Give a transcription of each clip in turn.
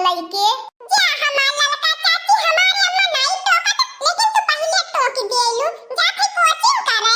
लइके। जा हमार लड़का चाची हमारी अम्मा नहीं टोकत, लेकिन तू पहले टोक देलू। जा फिर कोचिंग करे।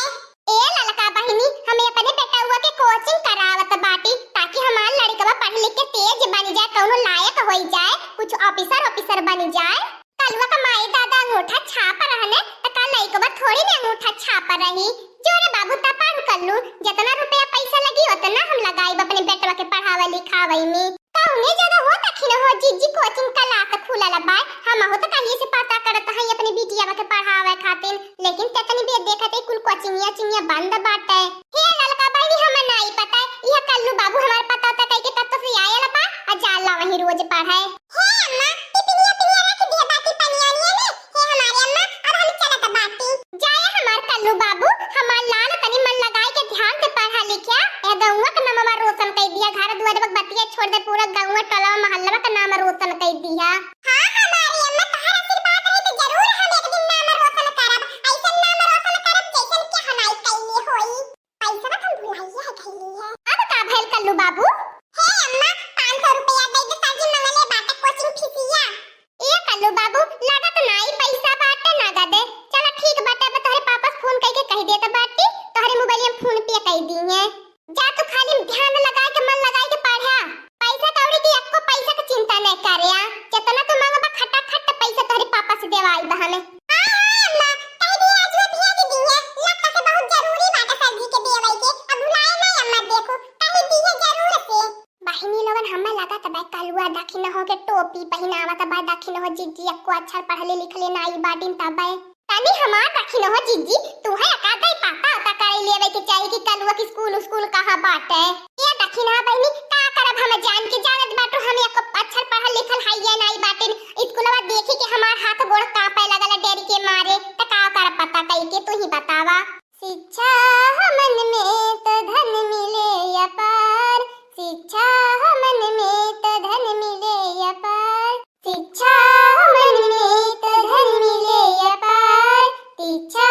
ए लड़का बहिनी हमें अपने बेटा हुआ के कोचिंग करावत बाटी ताकि हमार लड़कवा पढ़ लिख के तेज बन जाए, कौनो लायक होई जाए, कुछ ऑफिसर बन जाए। कलवा का माई दादा अंगूठा छाप रहने त का लइकवा थोड़ी ने अंगूठा छाप रही। जोरे बाबू ता पढ़ कल्लू, जितना रुपया पैसा लगी उतना हम लगाई अपने बेटवा के पढ़ावे लिखावे में। कहने ज्यादा हो तखिन हो जीजी कोचिंग क्लास खुलल बा, हम हो त कहिए से पता करत हई अपनी बिटिया के पढ़ावे खातिर, लेकिन ततनी बे देखते कुल कोचिंगिया चिंगिया बंद बाटे। हे ललका बहनी हम नहीं पता, यह कल्लू बाबू हमार पता त कह के कत से आयल बा आ जाला वही रोज पढ़े। हे अम्मा टिफिनिया पिनिया रख दिया बाटी पनियानिया ने। हे हमारी अम्मा अब हम चलत बाटी। जाए हमार कल्लू बाबू, हमार लाल तनी मन लगाई के ध्यान से पढ़ा लिखा, ए गौवा का नामवा रोशन कर दिया, घर दुआर बक बतिया छोड़ दे, पूरा गौवा टोला मोहल्ला का नाम रोशन कर दिया। हां हमारी अम्मा तोहर आशीर्वाद रही तो जरूर हम एक दिन नाम रोशन करब, ऐसा नाम रोशन करब जैसन के हनाई कइले होई। पैसा हम भुलाइए है खइली है। अब का भेल कल्लू बाबू? हे अम्मा 500 रुपया दे दे ताजी मंगले बाटे कोचिंग फीसिया। ए कल्लू बाबू लागत नाई पैसा बाटे नगद। चल ठीक बाटे, अब तोहरे पापा से फोन करके कह देत बाटी, तोहरे मोबाइल में फोन पे कर दी है। जा तू खाली ध्यान लगा के मन लगा के पढ़ा, पैसा कौड़ी की एको पैसा की चिंता नहीं करिया, जितना तू मांगबा खटाखट पैसा तोहरे पापा से देवाई बहाने। हां हां अम्मा कह दी आज वो भेज दी है, लगता से बहुत जरूरी बात सर जी के देवई के, अब भुलाए नहीं अम्मा, देखो कह दी है जरूर से। बहिनी लोगन हमें लगा त बा कलुआ दखिन हो के टोपी पहिनावा त बा दखिन हो जीजी एको अच्छा पढ़ले लिखले नाई बाटिन तबे तनी हमार दखिन हो जीजी, तू है अकादई पापा ता करे लेवे के चाहिए कि कलुआ की स्कूल कहां बाटे। ये दखिन हा बहिनी का करब हम जान के जानत बाटू हम एको अच्छा पढ़ल लिखल हइया नाई बाटिन, स्कूलवा देखी के हमार हाथ गोड़ कांपे लगल डेरी के मारे, त का कर पता कई के तू ही बतावा। शिक्षा मन में तो धन मिले अपार, शिक्षा मन में तो धन मिले अपार, शिक्षा मन में तो धन मिले अपार, शिक्षा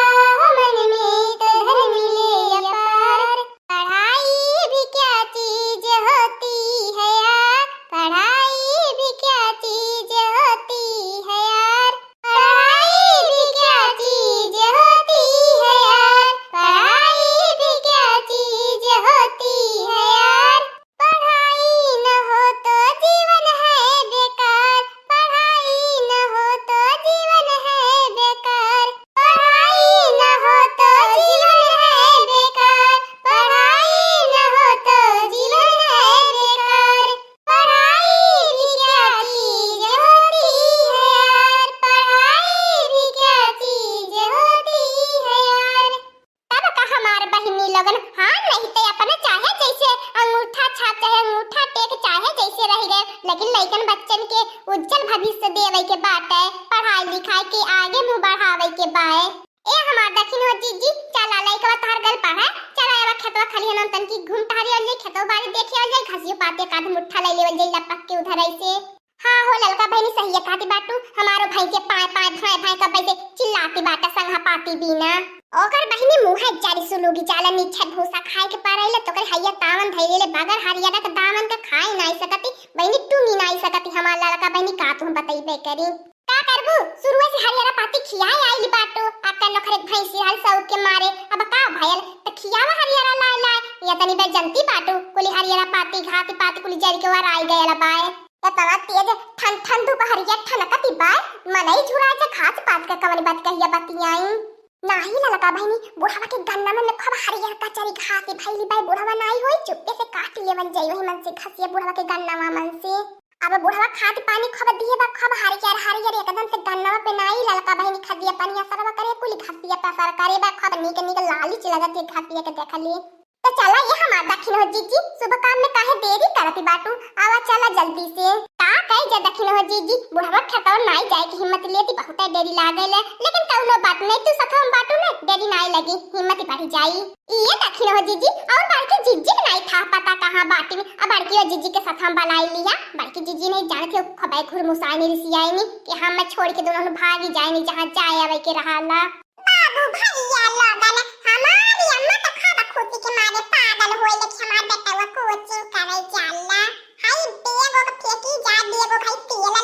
मन में तो धन मिले अपार। पढ़ाई भी क्या चीज होती है यार, पढ़ाई भी क्या चीज होती है यार, पढ़ाई भी क्या चीज होती है यार, पढ़ाई भी क्या चीज होती है यार। पढ़ाई न हो तो जीवन है बेकार, पढ़ाई न हो तो जीवन है बेकार, पढ़ाई न हो तो जीवन है बेकार, पढ़ाई न हो तो जीवन है बेकार। पढ़ाई भी क्या चीज होती है यार, पढ़ाई भी क्या चीज होती है यार। तब का हमार बहिनी लोगन हां नहीं ते अपने चाहे जैसे अंगूठा छाप चाहे अंगूठा टेक चाहे जैसे रह गए, लेकिन लइकन बच्चन के उज्जवल भविष्य देवे के बाटे, पढ़ाई लिखाई के आगे मुंह बढ़ावे के बाए। ए हमार दखिन हो जीजी चला लइकवा तार गल पढ़े, चला एवा खेतवा खाली हम तन की घूम टहरी और ले खेतवा बाड़ी देखे और ले घसियो पाते काद मुट्ठा ले लेवल जई लपक के उधर ऐसे। हां हो ललका बहनी सही है खाती बाटू, हमारो भाई के पाए पाए भाई भाई का बैसे चिल्लाती बाटा संगा पाती बिना। ओकर बहिनी मुंह है जारी सुलोगी चाला नीचे भूसा खाए के पारैले तो कर हैया तावन धैले बगर हरियादा के दामन के खाए नहीं सकती, बहिनी टूंगी नहीं सकती हमार ललका बहनी का तुम बताइबे करी। का करबू शुरू से हरियारा पाती खियाए आइली बाटू, आका नखरे भैंसी हल सौ के मारे, अब का भयल त खियावा हरियारा लाए लाए या तनी बे जनती बाटू कुली हरियारा पाती घाती पाती कुली जरी के वार आई गयला बाए। त तना तेज ठन ठन दुपहरिया ठनकती बाए, मनई झुरा से खास पात का कवन बात कहिया बतियाई। नाही ललका बहनी बुढ़ावा के गन्ना में खब हरियर कचरी घासी भैली बाई, बुढ़ावा नाही होई चुपके से काट लेवन जाई वही मन से खसिया बुढ़ावा के गन्ना मन से। अब बुढ़ावा खाद पानी खब दिए बा खब हरियर एकदम से गन्ना पे नाही ललका बहनी खदिया पानी असरवा करे कुली घासिया पे असर करे बा खब नीक नीक लाली चिलगत के घासिया के देखली। तो चला ये हमार दखिन हो जीजी सुबह काम में काहे देरी करती बाटू, आवा चला जल्दी से। का कहे जे दखिन हो जीजी बुढ़ावा खेतवा नहीं जाए की हिम्मत लेती बहुत देरी लागेले, लेकिन कौनो बात नहीं तू सखम बाटू ना देरी नहीं लगी हिम्मत बढ़ जाई। ये दखिन हो जीजी और बड़की जीजी के नहीं था पता कहां बाटी में, अब बड़की हो जीजी के साथ हम बलाई लिया, बड़की जीजी नहीं जानते खबाई खुर मुसाई नहीं रिसियाई नहीं कि हम मैं छोड़ के दोनों भागी जाए नहीं जहां जाए आवे के रहाला। बाबू भैया लगन हमारी अम्मा तो खाबा खोती के मारे पागल होई ले कि हमार बेटा वो कोचिंग करे जाला, हाय बेगो के फेंकी जा बेगो भाई तेल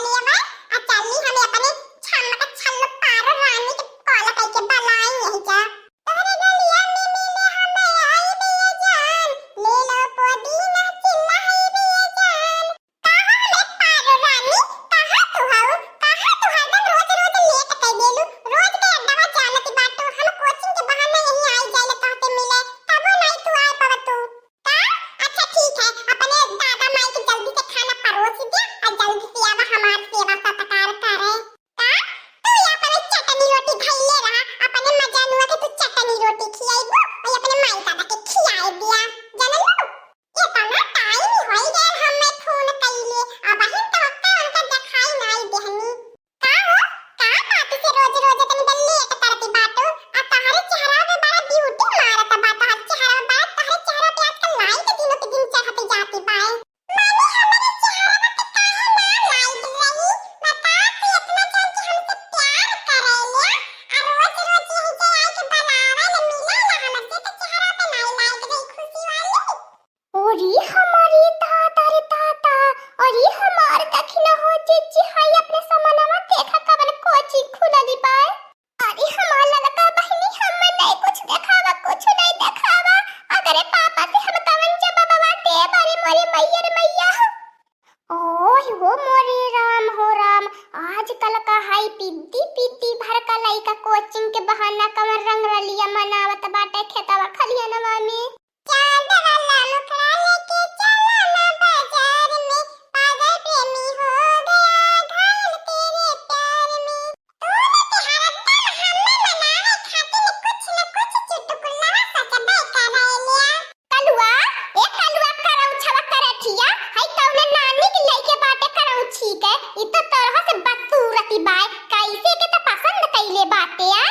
मैया रे मैया। ओह हो मोरे राम हो राम, आजकल का हाई पीती पीती भर का लइका कोचिंग के बहाना कमर रंग रलिया मनावत बाटे खेतवा खलिहनवा में। चांद वाला मुखड़ा लेके चला ना बाजार में, पागल प्रेमी हो गया घायल तेरे प्यार में। तूने तिहारा दल हमें मनावे खातिर कुछ न कुछ चुटकुला सच बता लिया। कलुआ ए कलुआ करौ छवा करठिया हई कौने नानी के लइके बाटे करौ ठीक है। ई तो तरह से बदसूरती बाय कैसे के त पसंद कइले बाटे आ।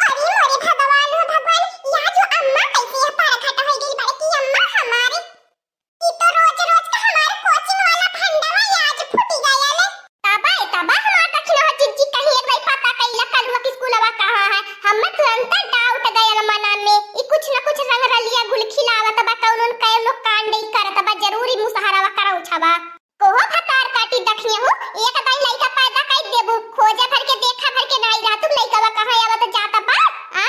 अरे मोरे भगवान हो भगवान, या जो अम्मा कैसे है पार खटा हो गई बाटे की अम्मा हमारी। ई तो रोज रोज का हमारे कोचिंग वाला फंडवा आज फूटी गया ले। तबा हमार दक्षिण हो जिज्जी कहीं एक भाई पता कइला कलुआ की स्कूलवा कहां है। हमें तुरंत डाउट गया मना में ई कुछ न कुछ रंग रलिया गुल खिलावत बा कौन कौन कांड ही करत बा जरूरी मुसहरावा करौ छवा। कोहो फतार काटी दखिया हो एक दाई लइका पैदा कइ देबू खोजा भर के देखा भर के नाई रातु लइकावा कहां आवत जाता बा आ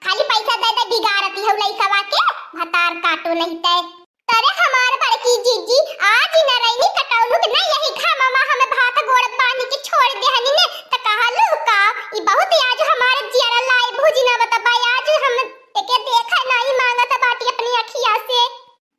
खाली पैसा दे दे बिगाड़ती हो लइकावा के फतार काटो नहीं ते। तरे हमार बड़की जीजी आज न रईनी कटौनु के नहीं यही खा मामा हमें भात गोड़ पानी के छोड़ दे हनी ने त कहलू का ई बहुत आज हमारे जियारा लाई भुजी ना बता आज हम के देखा नहीं मांगत बाटी अपनी अखिया से।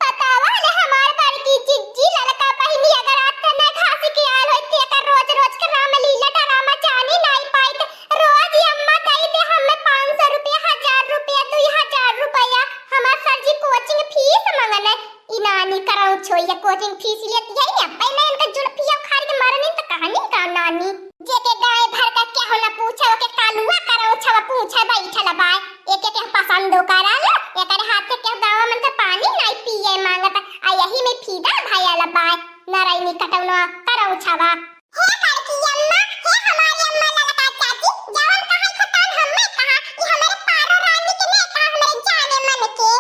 बतावा ले हमार बड़की जीजी ललका पहिनी अगर आत न खासी के आल होते कर रोज रोज के रामलीला ड्रामा जानी नहीं पाइत रोज अम्मा दई दे हमें 500 रुपया 1000 रुपया 2000 रुपया हमार सर जी कोचिंग फीस मांगन ई नानी करौ छोइया कोचिंग फीस लेती है या पहले इनका जुड़फिया खार के मारनी त कहानी का नानी जेके गाय भर का क्या होला पूछो के कालुआ करौ छवा पूछे बैठल बा एक एक पसंद करा लो एकर हाथ से के गांव में त पानी नहीं पिए मांगत आ यही में फीदा भाया बा नारायणी कटौना करौ छवा। हे बड़की अम्मा हे हमारी अम्मा ललका चाची जवन कहे खतान हमें कहा कि हमारे पारो रानी के ने कहा हमारे जाने मन के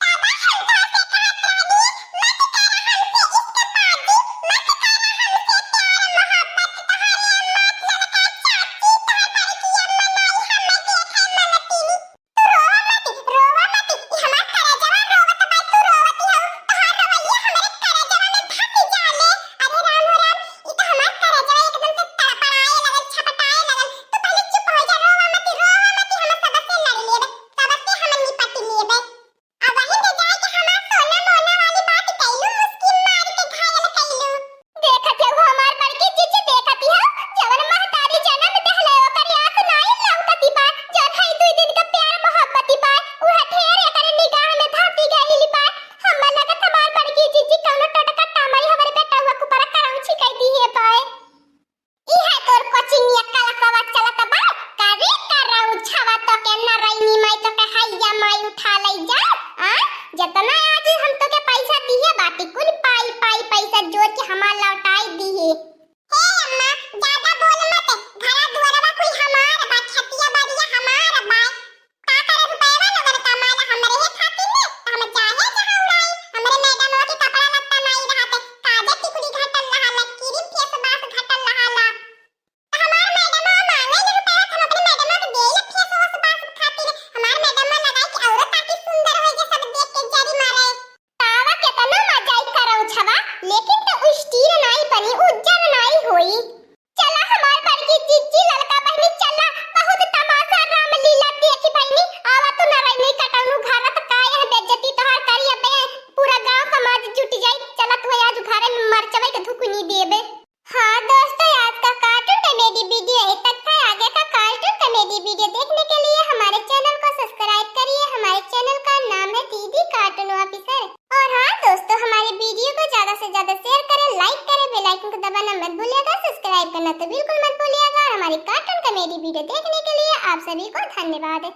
तबा हम तो से कहत रानी मत कर हमसे इसके बाजी मत कर हमसे प्यार मोहब्बत तुम्हारी अम्मा ललका चाची तुम्हारी बड़की अम्मा नहीं हमें देखे मनतीनी। तू रोवा मत ई हमार करे जवान रोवत बा तू रोवती हो तहार रवैया हमारे करे जवान में धक जाले। अरे राम हो राम ई तो हमार करे जवा एकदम से तड़पड़ाए लगल छपटाए लगल। तू पहले चुप हो जा रोवा मत हम सब से लड़ लेबे तब से हम निपट लेबे। अब वही ले जाए कि हमार सोना मोना वाली बात कइलू मुस्किन मार के घायल कइलू। देखत हो हमार बड़की जीजी देखती हो जवन महतारी जन्म देहले ओकर आस नाई लौटती बा जब है 2 दिन का प्यार मोहब्बती बा उहे ढेर एकर निगाह में धाती गइली बा। हमरा लगत हमार बड़की जीजी कौनो टटका टामई हमारे बेटा हुआ कुपरा करौ छिकै दी है पाए। ई है तोर कोचिंग या कलकवा चलत बा करे करौ छवा तो के न रईनी माई तो के हैया माई उठा लई जा आ जतना आज हम तो के पैसा दिए बाटी कुल पाई पाई पैसा जोड़ के हमार लौटाई दिए। हे अम्मा ज्यादा बोल मत घरा दुआरवा कोई हमार बा खतिया बाड़िया हमार बा का करे रुपैया लगन कमाला हमरे हे खातिर ने हम चाहे जहां उड़ाई हमरे मैडमवा के कपड़ा लत्ता नहीं रहते काजे टिकुली घटल रहाला क्रीम फेस बास घटल रहाला त हमार मैडमवा मांगे जे रुपैया हम अपने मैडमवा के देले फेस वास बास खातिर हमार मैडमवा लगाई कि औरत ताकि सुंदर होई जे सब देख के जरी मारे। तावा केतना मजाई करौ छवा लेकिन तो स्टील नहीं बनी उज्जर नहीं होई। चला हमार बड़की जीजी ललका बहनी चला बहुत तमाशा रामलीला देखी बहनी आवा तो नारायणी कटौनु घरत काय है बेइज्जती तोहार करी अबे पूरा गांव समाज जुट जाई। चला तू आज घरे में मरचवे के धुकुनी देबे। हां दोस्तों आज का कार्टून कॉमेडी वीडियो यहीं तक था। आगे का कार्टून कॉमेडी वीडियो देखने के लिए हमारे चैनल को सब्सक्राइब करिए। हमारे चैनल का नाम है टीडी कार्टून ऑफिसर। और हां दोस्तों हमारे वीडियो को ज्यादा से ज्यादा शेयर करें लाइक करें बेल आइकन को दबाना मत भूलिएगा सब्सक्राइब करना तो बिल्कुल मत भूलिएगा। हमारी कार्टून कॉमेडी वीडियो देखने के लिए आप सभी को धन्यवाद।